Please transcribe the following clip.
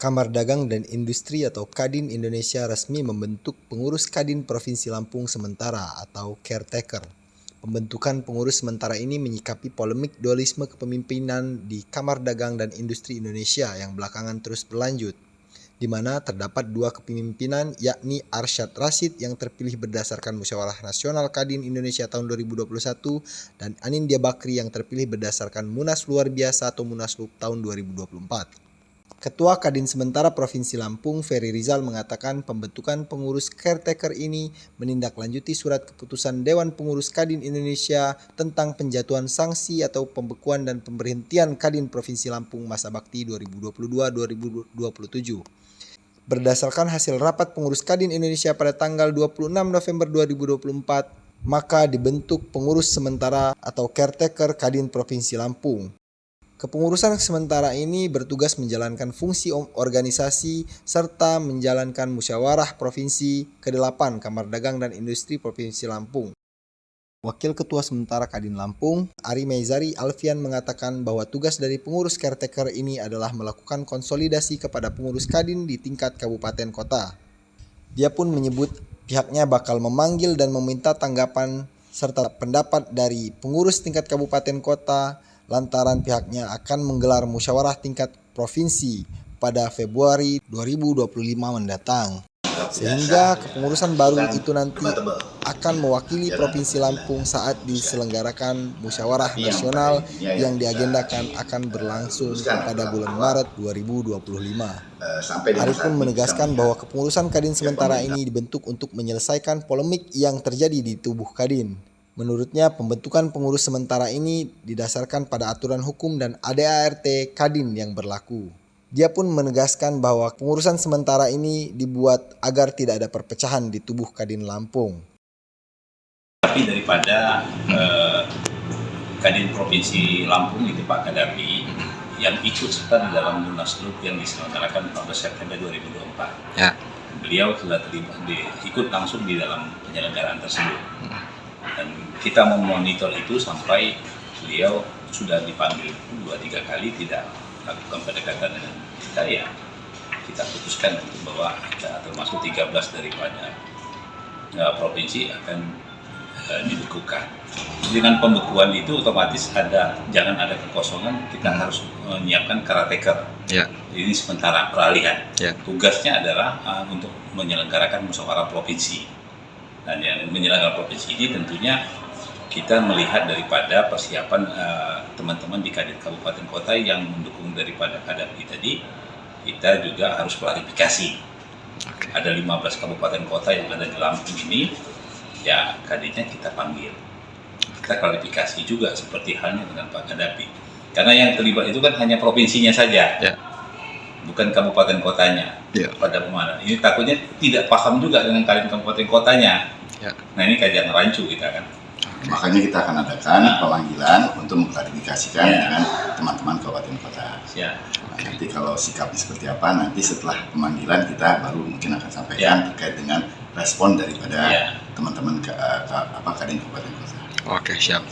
Kamar Dagang dan Industri atau Kadin Indonesia resmi membentuk Pengurus Kadin Provinsi Lampung Sementara atau Caretaker. Pembentukan pengurus sementara ini menyikapi polemik dualisme kepemimpinan di Kamar Dagang dan Industri Indonesia yang belakangan terus berlanjut, di mana terdapat dua kepemimpinan, yakni Arsyad Rashid yang terpilih berdasarkan Musyawarah Nasional Kadin Indonesia tahun 2021 dan Anindya Bakri yang terpilih berdasarkan Munas Luar Biasa atau Munaslup tahun 2024. Ketua Kadin Sementara Provinsi Lampung, Ferry Rizal, mengatakan pembentukan pengurus caretaker ini menindaklanjuti surat keputusan Dewan Pengurus Kadin Indonesia tentang penjatuhan sanksi atau pembekuan dan pemberhentian Kadin Provinsi Lampung masa bakti 2022-2027. Berdasarkan hasil rapat pengurus Kadin Indonesia pada tanggal 26 November 2024, maka dibentuk pengurus sementara atau caretaker Kadin Provinsi Lampung. Kepengurusan sementara ini bertugas menjalankan fungsi organisasi serta menjalankan musyawarah provinsi ke-8 Kamar Dagang dan Industri Provinsi Lampung. Wakil Ketua Sementara Kadin Lampung, Ari Meizari Alfian, mengatakan bahwa tugas dari pengurus caretaker ini adalah melakukan konsolidasi kepada pengurus Kadin di tingkat kabupaten kota. Dia pun menyebut pihaknya bakal memanggil dan meminta tanggapan serta pendapat dari pengurus tingkat kabupaten kota lantaran pihaknya akan menggelar musyawarah tingkat provinsi pada Februari 2025 mendatang. Sehingga kepengurusan baru itu nanti akan mewakili Provinsi Lampung saat diselenggarakan musyawarah nasional yang diagendakan akan berlangsung pada bulan Maret 2025. Ari pun menegaskan bahwa kepengurusan Kadin sementara ini dibentuk untuk menyelesaikan polemik yang terjadi di tubuh Kadin. Menurutnya, pembentukan pengurus sementara ini didasarkan pada aturan hukum dan ADART Kadin yang berlaku. Dia pun menegaskan bahwa pengurusan sementara ini dibuat agar tidak ada perpecahan di tubuh Kadin Lampung. Tapi daripada Kadin Provinsi Lampung itu Pak Kadapi yang ikut serta di dalam Munaslup yang diselenggarakan 14 September 2024. Ya. Beliau sudah ikut langsung di dalam penyelenggaraan tersebut. Dan kita memonitor itu sampai beliau sudah dipanggil 2-3 kali tidak lakukan pendekatan dengan kita, ya kita putuskan bahwa kita termasuk 13 daripada provinsi akan dibekukan. Dengan pembekuan itu otomatis jangan ada kekosongan, kita harus menyiapkan caretaker. Ya. Ini sementara peralihan. Ya. Tugasnya adalah untuk menyelenggarakan musyawarah provinsi. Dan yang menyelenggarakan provinsi ini tentunya kita melihat daripada persiapan teman-teman di Kadin Kabupaten Kota yang mendukung daripada Kadapi tadi, kita juga harus klarifikasi. Okay. Ada 15 kabupaten kota yang ada di Lampung ini, ya Kadinnya kita panggil. Kita klarifikasi juga seperti halnya dengan Pak Kadapi. Karena yang terlibat itu kan hanya provinsinya saja. Yeah. Bukan kabupaten kotanya. Yeah. Pada pemana ini takutnya tidak paham juga dengan Kadin kabupaten kotanya. Yeah. Nah ini kajian rancu kita kan. Makanya kita akan adakan pemanggilan untuk mengklarifikasikan dengan teman-teman kabupaten kota. Yeah. Nanti kalau sikapnya seperti apa, nanti setelah pemanggilan kita baru mungkin akan sampaikan terkait dengan respon daripada teman-teman Kadin kabupaten kota. Oke, siap.